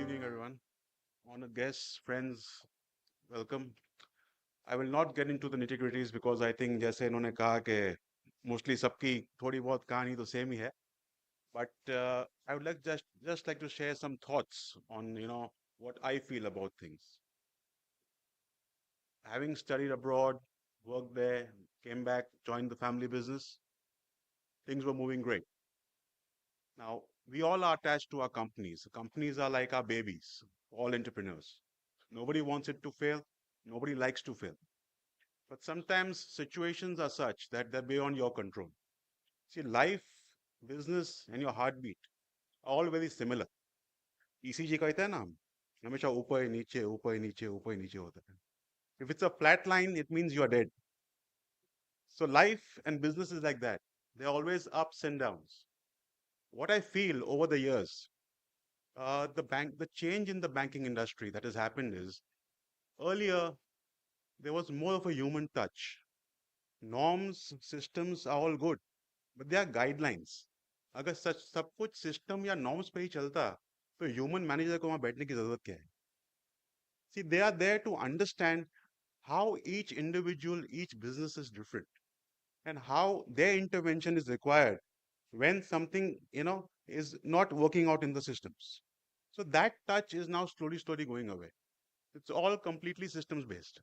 evening, everyone. Honored guests, friends, welcome. I will not get into the nitty-gritties because I think जैसे इन्होंने कहा कि mostly सबकी थोड़ी बहुत कहानी तो same ही है. But I would like just like to share some thoughts on what I feel about things. Having studied abroad, worked there, came back, joined the family business, things were moving great. Now we all are attached to our companies. Companies are like our babies. All entrepreneurs. Nobody wants it to fail. Nobody likes to fail. But sometimes situations are such that they're beyond your control. See, life, business, and your heartbeat are all very similar. ECG कहते हैं ना हम हमेशा ऊपर नीचे ऊपर नीचे ऊपर नीचे होता है. If it's a flat line, it means you are dead. So life and business is like that. They're always ups and downs. What I feel over the years, the change in the banking industry that has happened is earlier there was more of a human touch. Norms, systems are all good, but they are guidelines. अगर सच सब कुछ system या norms पे ही चलता तो human manager को वहां बैठने की जरूरत क्या है? See, they are there to understand how each individual, each business is different, and how their intervention is required when something is not working out in the systems. So that touch is now slowly going away. It's all completely systems based.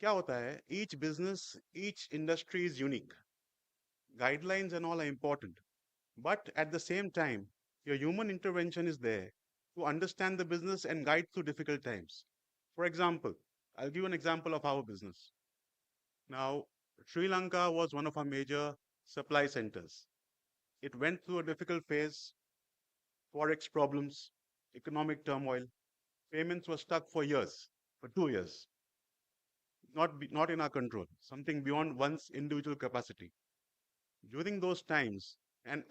क्या होता है? Each business, each industry is unique. Guidelines and all are important. But at the same time, your human intervention is there to understand the business and guide through difficult times. For example, I'll give you an example of our business. Now, Sri Lanka was one of our major supply centers. It went through a difficult phase, forex problems, economic turmoil. Payments were stuck for years, for 2 years. Not in our control, something beyond one's individual capacity. During those times, and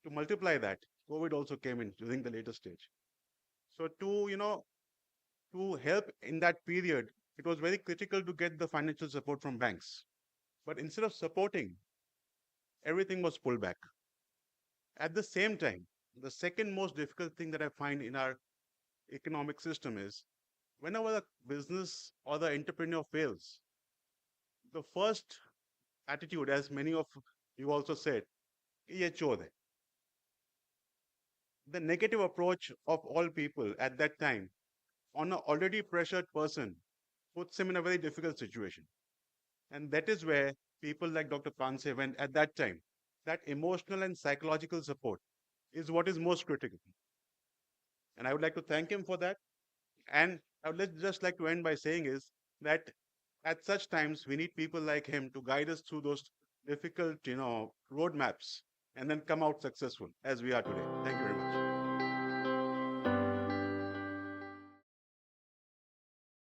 to multiply that, COVID also came in during the later stage. So to help in that period, it was very critical to get the financial support from banks. But instead of supporting, everything was pulled back. At the same time, the second most difficult thing that I find in our economic system is whenever the business or the entrepreneur fails, the first attitude, as many of you also said, "Ye chod hai." The negative approach of all people at that time on an already pressured person puts him in a very difficult situation. And that is where people like Dr. Panse went at that time. That emotional and psychological support is what is most critical. And I would like to thank him for that. And I would just like to end by saying is that at such times we need people like him to guide us through those difficult, roadmaps and then come out successful as we are today. Thank you very much.